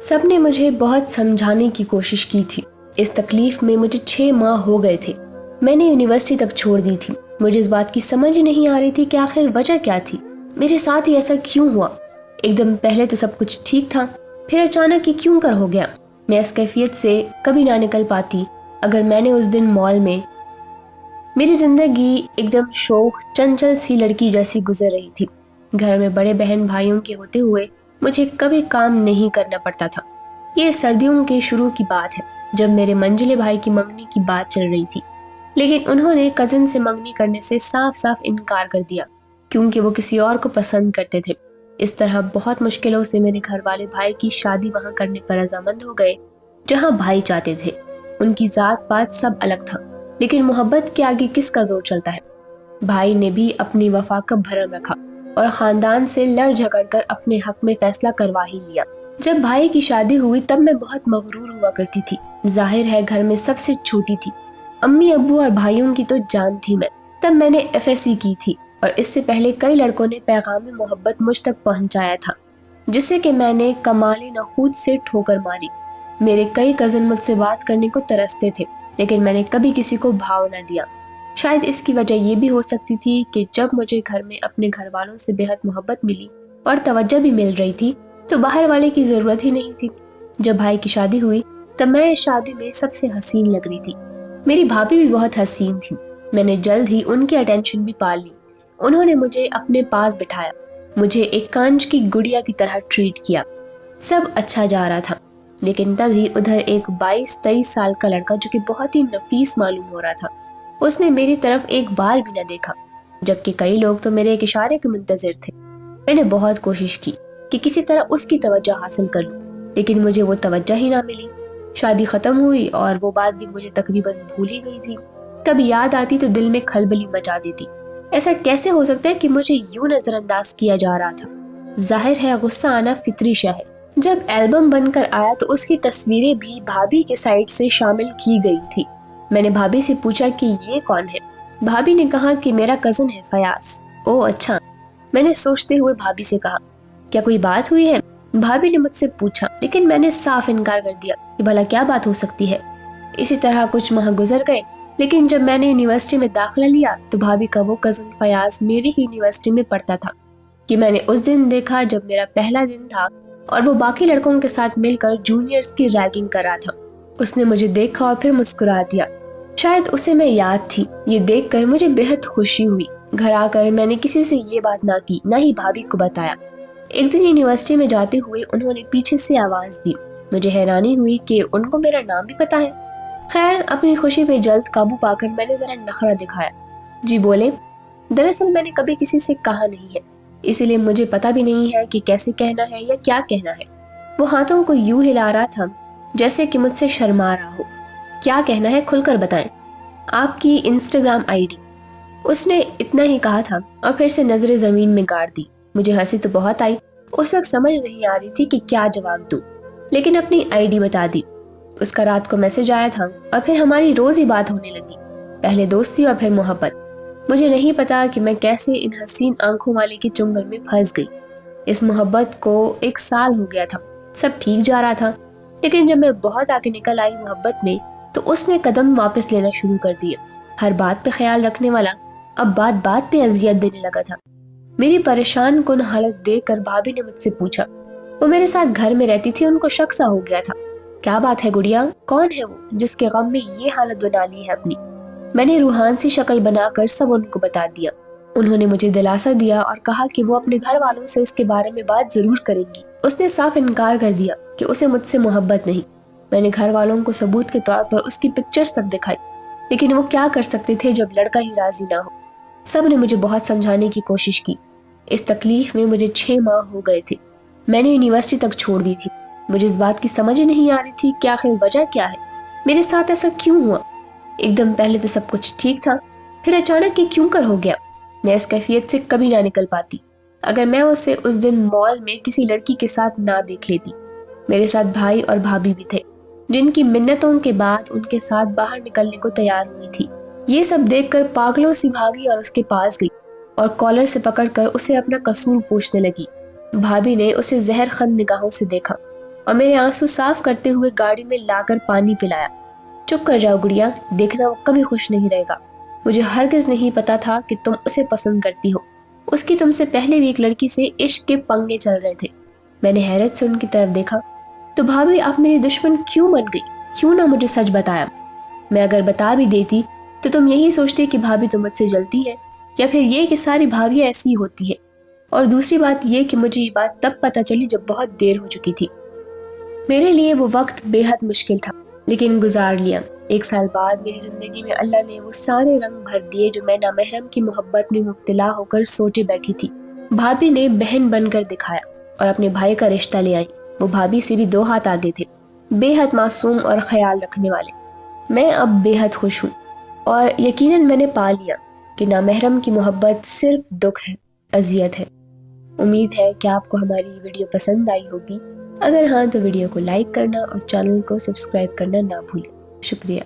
سب نے مجھے بہت سمجھانے کی کوشش کی تھی۔ اس تکلیف میں مجھے 6 ماہ ہو گئے تھے۔ میں نے یونیورسٹی تک چھوڑ دی تھی۔ مجھے اس بات کی سمجھ نہیں آ رہی تھی کہ آخر وجہ کیا تھی، میرے ساتھ ہی ایسا کیوں ہوا۔ ایک دم پہلے تو سب کچھ ٹھیک تھا، پھر اچانک یہ کیوں کر ہو گیا۔ میں اس کیفیت سے کبھی نہ نکل پاتی اگر میں نے اس دن مال میں۔ میری زندگی ایک دم شوخ چنچل سی لڑکی جیسی گزر رہی تھی۔ گھر میں بڑے بہن بھائیوں کے ہوتے ہوئے مجھے کبھی کام نہیں کرنا پڑتا تھا۔ یہ سردیوں کے شروع کی بات ہے جب میرے منجلے بھائی کی منگنی کی بات چل رہی تھی، لیکن انہوں نے کزن سے منگنی کرنے سے صاف صاف انکار کر دیا کیونکہ وہ کسی اور کو پسند کرتے تھے۔ اس طرح بہت مشکلوں سے میرے گھر والے بھائی کی شادی وہاں کرنے پر رضامند ہو گئے جہاں بھائی چاہتے تھے۔ ان کی ذات پات سب الگ تھا، لیکن محبت کے آگے کس کا زور چلتا ہے۔ بھائی نے بھی اپنی وفا کا بھرم رکھا اور خاندان سے لڑ جھگڑ کر اپنے حق میں فیصلہ کروا ہی لیا۔ جب بھائی کی شادی ہوئی تب میں بہت مغرور ہوا کرتی تھی۔ ظاہر ہے گھر میں سب سے چھوٹی تھی، امی ابو اور بھائیوں کی تو جان تھی میں۔ تب میں نے FSC کی تھی اور اس سے پہلے کئی لڑکوں نے پیغام محبت مجھ تک پہنچایا تھا، جس سے کہ میں نے کمال نخوت سے ٹھوکر ماری۔ میرے کئی کزن مجھ سے بات کرنے کو ترستے تھے، لیکن میں نے کبھی کسی کو بھاؤ نہ دیا۔ شاید اس کی وجہ یہ بھی ہو سکتی تھی کہ جب مجھے گھر میں اپنے گھر والوں سے بے حد محبت ملی اور توجہ بھی مل رہی تھی تو باہر والے کی ضرورت ہی نہیں تھی۔ جب بھائی کی شادی ہوئی تب میں شادی میں سب سے حسین لگ رہی تھی۔ میری بھابھی بھی بہت حسین تھی۔ میں نے جلد ہی ان کی اٹینشن بھی پا لی۔ انہوں نے مجھے اپنے پاس بٹھایا، مجھے ایک کانچ کی گڑیا کی طرح ٹریٹ کیا۔ سب اچھا جا رہا تھا، لیکن تبھی ادھر ایک 22-23 سال کا لڑکا جو کہ بہت ہی نفیس معلوم ہو رہا تھا، اس نے میری طرف ایک بار بھی نہ دیکھا، جبکہ کئی لوگ تو میرے ایک اشارے کے منتظر تھے۔ میں نے بہت کوشش کی کہ کسی طرح اس کی توجہ حاصل کر لوں، لیکن مجھے وہ توجہ ہی نہ ملی۔ شادی ختم ہوئی اور وہ بات بھی مجھے تقریباً بھول ہی گئی تھی۔ کبھی یاد آتی تو دل میں کھلبلی مچا دیتی۔ ایسا کیسے ہو سکتا ہے کہ مجھے یوں نظر انداز کیا جا رہا تھا؟ ظاہر ہے غصہ آنا فطری شے ہے۔ جب البم بن کر آیا تو اس کی تصویریں بھی بھابھی کے سائڈ سے شامل کی گئی تھی۔ میں نے بھابھی سے پوچھا کہ یہ کون ہے؟ بھابھی نے کہا کہ میرا کزن ہے فیاض۔ اوہ اچھا، میں نے سوچتے ہوئے بھابھی سے کہا کیا کوئی بات ہوئی ہے؟ بھابھی نے مجھ سے پوچھا، لیکن میں نے صاف انکار کر دیا کہ بھلا کیا بات ہو سکتی ہے۔ اسی طرح کچھ ماہ گزر گئے، لیکن جب میں نے یونیورسٹی میں داخلہ لیا تو بھابھی کا وہ کزن فیاض میری ہی یونیورسٹی میں پڑھتا تھا کہ میں نے اس دن دیکھا جب میرا پہلا دن تھا اور وہ باقی لڑکوں کے ساتھ مل کر جونیئرز کی ریگنگ کر رہا تھا۔ اس نے مجھے دیکھا اور پھر مسکرا دیا۔ شاید اسے میں یاد تھی۔ یہ دیکھ کر مجھے بہت خوشی ہوئی۔ گھر آ کر میں نے کسی سے یہ بات نہ کی، نہ ہی بھابھی کو بتایا۔ ایک دن یونیورسٹی میں جاتے ہوئے انہوں نے پیچھے سے آواز دی۔ مجھے حیرانی ہوئی کہ ان کو میرا نام بھی پتا ہے۔ خیر، اپنی خوشی پہ جلد قابو پا کر میں نے ذرا نخرہ دکھایا۔ جی بولے؟ دراصل میں نے کبھی کسی سے کہا نہیں ہے، اسی لیے مجھے پتا بھی نہیں ہے کہ کیسے کہنا ہے یا کیا کہنا ہے۔ وہ ہاتھوں کو یوں ہلا رہا تھا جیسے کہ مجھ سے شرما رہا ہو۔ کیا کہنا ہے کھل کر بتائیں۔ آپ کی انسٹاگرام ID۔ اس نے اتنا ہی کہا تھا اور پھر سے نظریں زمین میں گاڑ دی۔ مجھے ہنسی تو بہت آئی۔ اس وقت سمجھ نہیں آ رہی تھی کہ کیا جواب دوں، لیکن اپنی ID بتا دی۔ اس کا رات کو میسج آیا تھا اور پھر ہماری روز ہی بات ہونے لگی، پہلے دوستی اور پھر محبت۔ مجھے نہیں پتا کہ میں کیسے ان حسین آنکھوں والے کے چنگل میں پھنس گئی۔ اس محبت کو 1 سال ہو گیا تھا، سب ٹھیک جا رہا تھا، لیکن جب میں بہت آگے نکل آئی محبت میں تو اس نے قدم واپس لینا شروع کر دیے۔ ہر بات پہ خیال رکھنے والا اب بات بات پہ اذیت دینے لگا تھا۔ میری پریشان کن حالت دیکھ کر بھابھی نے مجھ سے پوچھا، وہ میرے ساتھ گھر میں رہتی تھی، ان کو شک سا ہو گیا تھا۔ کیا بات ہے گڑیا، کون ہے وہ جس کے غم میں یہ حالت بنا لی ہے اپنی؟ میں نے روحان سی شکل بنا کر سب ان کو بتا دیا۔ انہوں نے مجھے دلاسا دیا اور کہا کہ وہ اپنے گھر والوں سے اس کے بارے میں بات ضرور کریں گی۔ اس نے صاف انکار کر دیا کہ اسے مجھ سے محبت نہیں۔ میں نے گھر والوں کو ثبوت کے طور پر اس کی پکچرز تک دکھائی، لیکن وہ کیا کر سکتے تھے جب لڑکا ہی راضی نہ ہو۔ سب نے مجھے بہت سمجھانے کی کوشش کی۔ اس تکلیف میں مجھے 6 ماہ ہو گئے تھے۔ میں نے یونیورسٹی تک چھوڑ دی تھی۔ مجھے اس بات کی سمجھ ہی نہیں آ رہی تھی کہ آخر وجہ کیا ہے، میرے ساتھ ایسا کیوں ہوا۔ ایک دم پہلے تو سب کچھ ٹھیک تھا، پھر اچانک یہ کیوں کر ہو گیا۔ میں اس کیفیت سے کبھی نہ نکل پاتی اگر میں اسے اس دن مال میں کسی لڑکی کے ساتھ نہ دیکھ لیتی۔ میرے ساتھ بھائی اور بھابھی بھی تھے جن کی منتوں کے بعد ان کے ساتھ باہر نکلنے کو تیار ہوئی تھی۔ یہ سب دیکھ کر پاگلوں سی بھاگی اور اس کے پاس گئی اور کالر سے پکڑ کر اسے اپنا قصور پوچھنے لگی۔ بھابھی نے اسے زہر خند نگاہوں سے دیکھا۔ اور میرے آنسو صاف کرتے ہوئے گاڑی میں لا کر پانی پلایا۔ چپ کر جاؤ گڑیا، دیکھنا وہ کبھی خوش نہیں رہے گا۔ مجھے ہرگز نہیں پتا تھا کہ تم اسے پسند کرتی ہو۔ اس کی تم سے پہلے بھی ایک لڑکی سے عشق کے پنگے چل رہے تھے۔ میں نے حیرت سے ان کی طرف دیکھا۔ تو بھابھی آپ میری دشمن کیوں بن گئی؟ کیوں نہ مجھے سچ بتایا؟ میں اگر بتا بھی دیتی تو تم یہی سوچتی کہ بھابھی تو مجھ سے جلتی ہے، یا پھر یہ کہ ساری بھابھیاں ایسی ہی ہوتی ہیں۔ اور دوسری بات یہ کہ مجھے یہ بات تب پتہ چلی جب بہت دیر ہو چکی تھی۔ میرے لیے وہ وقت بے حد مشکل تھا، لیکن گزار لیا۔ 1 سال بعد میری زندگی میں اللہ نے وہ سارے رنگ بھر دیے جو میں نامحرم کی محبت میں مبتلا ہو کر سوچے بیٹھی تھی۔ بھابھی نے بہن بن کر دکھایا اور اپنے بھائی کا رشتہ لے آئی۔ وہ بھابھی سے بھی 2 ہاتھ آگے تھے، بے حد معصوم اور خیال رکھنے والے۔ میں اب بے حد خوش ہوں، اور یقیناً میں نے پا لیا کہ نامحرم کی محبت صرف دکھ ہے، اذیت ہے۔ امید ہے کہ آپ کو ہماری یہ ویڈیو پسند آئی ہوگی۔ اگر ہاں تو ویڈیو کو لائک کرنا اور چینل کو سبسکرائب کرنا نہ بھولیں۔ شکریہ۔